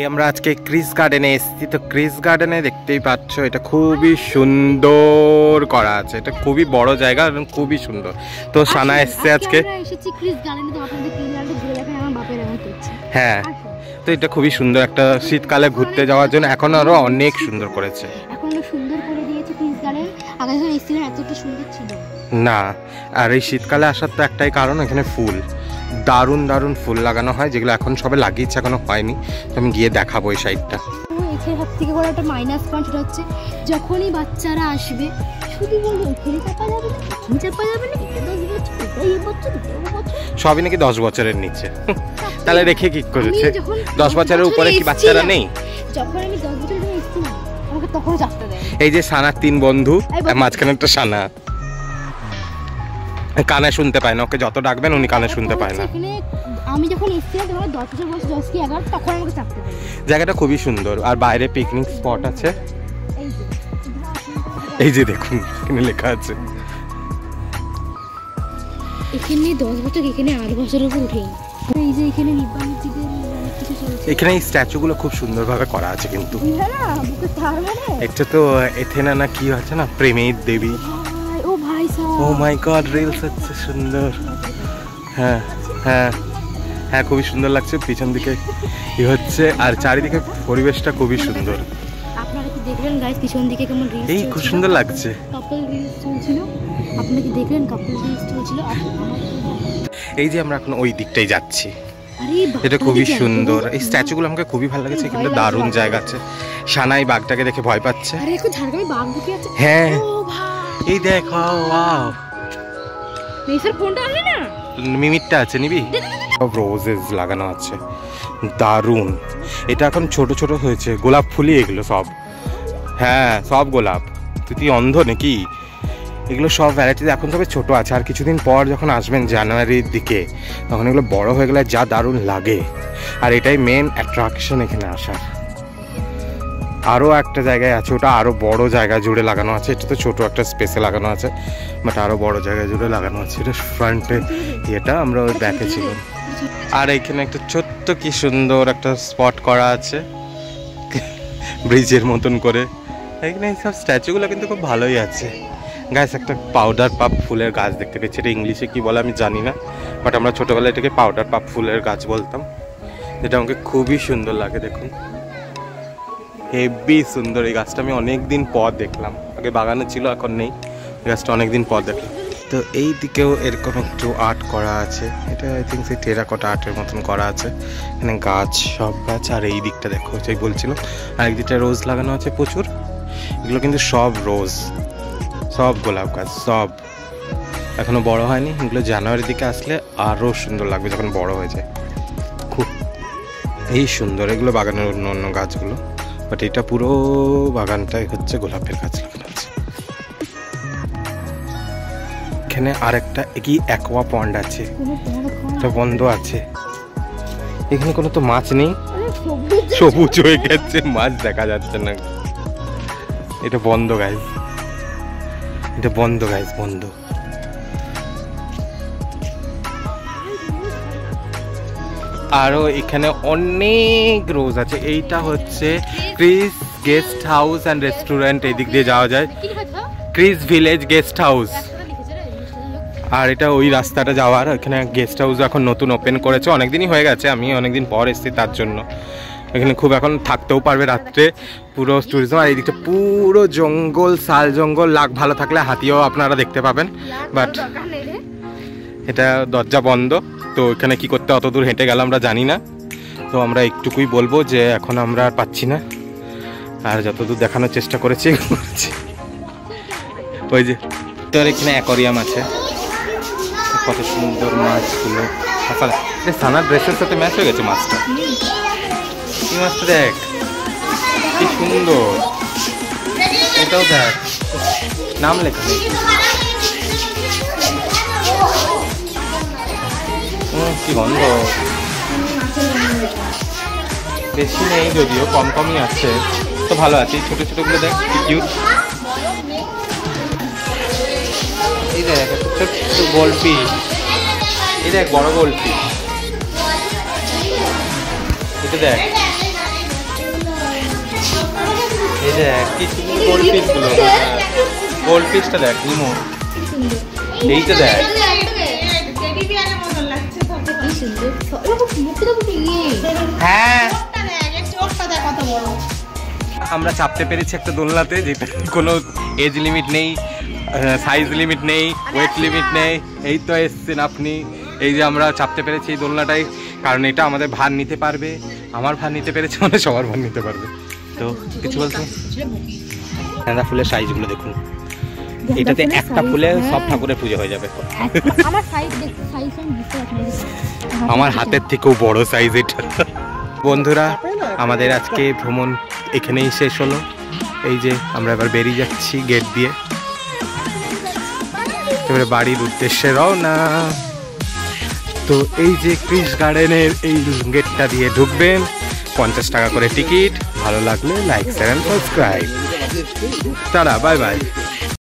আমরা আজকে ক্রিস গার্ডেনে এসেছি। তো ক্রিস গার্ডেনে দেখতেই পাচ্ছ এটা খুবই সুন্দর করা আছে, এটা খুবই বড় জায়গা এবং খুবই সুন্দর। তো সানা এসছে আজকে। হ্যাঁ, তো এটা খুবই সুন্দর, একটা শীতকালে ঘুরতে যাওয়ার জন্য এখন আরো অনেক সুন্দর করেছে। না, আর এই শীতকালে আসার তো একটাই কারণ, এখানে ফুল দারুণ দারুণ ফুল লাগানো হয়, যেগুলো এখন সবে লাগিয়েছে, এখনো হয়নি। তো আমি গিয়ে দেখাবো এই সাইডটা। এখানে সব থেকে বড় একটা মাইনাস পয়েন্ট হচ্ছে যখনই বাচ্চারা আসবে শুধু বলবো এখানে চাপা যাবে না, এখানে চাপা যাবে না, এটা 10 বছর, এটা এই বছর, সবই নাকি 10 বছরের নিচে। তাহলে রেখে কি করেছে? 10 বছরের উপরে কি বাচ্চারা নেই? যখন আমি 10 বছরের জন্য এসেছি না, আমাকে তখন চাপতে দেয়। এই যে সানার 3 বন্ধু, মাঝখানে একটা সানা কানে শুনতে পায় না, ওকে যত ডাকবেন উনি কানে শুনতে পায় না। আমি যখন এসেছিলাম তখন 10 বছর বয়স, 10 কি 11, তখন আমাকে চাপতে দেয়। জায়গাটা খুবই সুন্দর, আর বাইরে পিকনিক স্পট আছে। এই যে দেখুন এখানে লেখা আছে এখানে 10 বছর, এখানে 8 বছরের উপর উঠেই। এই যে এখানে নিব্বাণীদের কিছু চলছে। এখানে এই স্ট্যাচুগুলো খুব সুন্দরভাবে করা আছে কিন্তু। হ্যাঁ, বুকে তার মানে একটা তো এথেনা না কি আছে না, প্রেমের দেবী। ও ভাই সাহেব, ও মাই গড, রিলস হচ্ছে সুন্দর। হ্যাঁ হ্যাঁ হ্যাঁ, খুবই সুন্দর লাগছে পিছন দিকে কি হচ্ছে, আর চারিদিকে পরিবেশটা খুবই সুন্দর। আপনারা কি দেখলেন গাইস পিছন দিকে কেমন রিলস? এই খুব সুন্দর লাগছে, কাপল রিলস চলছিল। আপনারা কি দেখলেন কাপল রিলস চলছিল? এই যে আমরা এখন ওই দিকটাই যাচ্ছি, এটা খুবই সুন্দর। এই স্ট্যাচুগুলো আমাকে খুবই ভালো লাগছে, কিন্তু দারুণ জায়গা আছে। সানাই বাঘটাকে দেখে ভয় পাচ্ছে। আরে এখন ঝাড়গ্রামে বাঘ ঢুকে আছে। হ্যাঁ, ও ভাই এই দেখো, ওয়াও। মেসার ফোনটা আনলি না? মিমিটটা আছে, নিবি? সব রোজেস লাগানো আছে, দারুণ। এটা এখন ছোট ছোট হয়েছে, গোলাপ ফুলই এগুলো সব। হ্যাঁ, সব গোলাপ। তুই অন্ধ নাকি? এগুলো সব ভ্যারাইটিস এখন তবে ছোট আছে, আর কিছুদিন পর যখন আসবেন জানুয়ারির দিকে, তখন এগুলো বড় হয়ে গেলে যা দারুণ লাগে। আর এটাই মেন অ্যাট্রাকশন এখানে আসার। আরও একটা জায়গায় আছে, ওটা আরও বড় জায়গা জুড়ে লাগানো আছে। এটা তো ছোটো একটা স্পেসে লাগানো আছে, বাট আরও বড় জায়গায় জুড়ে লাগানো আছে। এটা ফ্রন্টে এটা আমরা ওই ব্যাকে ছিলাম। আর এইখানে একটা ছোট্ট কি সুন্দর একটা স্পট করা আছে ব্রিজের মতন করে। এখানে সব স্ট্যাচুগুলো কিন্তু খুব ভালোই আছে। গাছ একটা পাউডার পাপ ফুলের গাছ দেখতে পেয়েছি, এটা ইংলিশে কি বলে আমি জানি না, বাট আমরা ছোটোবেলায় এটাকে পাউডার পাপ ফুলের গাছ বলতাম, যেটা আমাকে খুবই সুন্দর লাগে। দেখুন হেভি সুন্দর এই গাছটা, আমি অনেক দিন পর দেখলাম। আগে বাগানে ছিল, এখন নেই। এই গাছটা অনেক দিন পর দেখলাম। তো এই দিকেও এরকম একটু আর্ট করা আছে, এটা আই থিঙ্ক সেই টেরাকোটা আর্টের মতন করা আছে। এখানে গাছ, সব গাছ। আর এই দিকটা দেখো, সেই বলছিলাম আরেক দিকটা রোজ লাগানো আছে প্রচুর। এগুলো কিন্তু সব রোজ, সব গোলাপ গাছ, সব এখনো বড় হয়নি। এগুলো জানুয়ারির দিকে আসলে আরও সুন্দর লাগবে যখন বড় হয়ে যায়। খুব এই সুন্দর এগুলো বাগানের অন্য অন্য গাছগুলো, বাট এটা পুরো বাগানটাই হচ্ছে গোলাপের গাছ লাগানো আছে। এখানে আরেকটা কি অ্যাকোয়া পন্ড আছে, এটা বন্ধ আছে। এখানে কোনো তো মাছ নেই, সবুজ হয়ে গেছে, মাছ দেখা যাচ্ছে না। এটা বন্ধ গাইস, এটা বন্ধ গাইস, বন্ধ। আরো এখানে অনেক রোজ আছে। এইটা হচ্ছে Chris guest house and restaurant, এই দিক দিয়ে যাওয়া যায়, ক্রিস ভিলেজ গেস্ট হাউস। আর এটা ওই রাস্তাটা যাওয়ার, এখানে গেস্ট হাউস এখন নতুন ওপেন করেছে, অনেকদিনই হয়ে গেছে, আমি অনেকদিন পর এসেছি তার জন্য। এখানে খুব এখন থাকতেও পারবে রাত্রে, পুরো ট্যুরিজম। আর এইদিকটা পুরো জঙ্গল, শাল জঙ্গল, লাগ ভালো থাকলে হাতিও আপনারা দেখতে পাবেন, বাট এটা দরজা বন্ধ। তো এখানে কি করতে অত দূর হেঁটে গেলাম আমরা জানি না। তো আমরা একটুকুই বলবো যে এখন আমরা আর পাচ্ছি না, আর যতদূর দেখানোর চেষ্টা করেছি। ওই যে তোর এখানে অ্যাকোয়ারিয়াম আছে, কত সুন্দর মাছগুলো। সানার ড্রেসের সাথে ম্যাচ হয়ে গেছে মাছটা। কি মাছটা দেখ, কি সুন্দর। এটাও দেখ, নাম লেখা নেই। কি গন্ধ, বেশি নেই যদিও, কম কমই আছে, তো ভালো আছে। এই ছোটো ছোটোগুলো দেখ কি কিউট। এই দেখ ছোট্ট গোলপি, এই দেখ বড় গোলপি, এটা দেখ দেখ কি সুন্দর গোল্ড ফিশ গুলো, গোল্ড ফিশটা দেখ নিমো, এইটা দেখ হ্যাঁ। আমরা চাপতে পেরেছি একটা দোলনাতে যেটা কোনো এজ লিমিট নেই, সাইজ লিমিট নেই, ওয়েট লিমিট নেই। এই তো এসছেন আপনি, এই যে আমরা চাপতে পেরেছি এই দোলনাটাই, কারণ এটা আমাদের ভার নিতে পারবে। আমার ভার নিতে পেরেছে মানে সবার ভার নিতে পারবে। তো কিছু বলছো? গাঁদা ফুলের সাইজগুলো দেখুন, এটাতে একটা ফুলে সব ঠাকুরের পুজো হয়ে যাবে। আমার হাতের থেকেও বড় সাইজ এটা। বন্ধুরা, আমাদের আজকে ভ্রমণ এখানেই শেষ হলো। এই যে আমরা এবার বেরিয়ে যাচ্ছি গেট দিয়ে, এবারে বাড়ির উদ্দেশ্যে রওনা। তো এই যে ক্রিস গার্ডেনের এই গেটটা দিয়ে ঢুকবেন, 50 টাকা করে টিকিট। ভালো লাগলে like share and subscribe. Tata, bye by.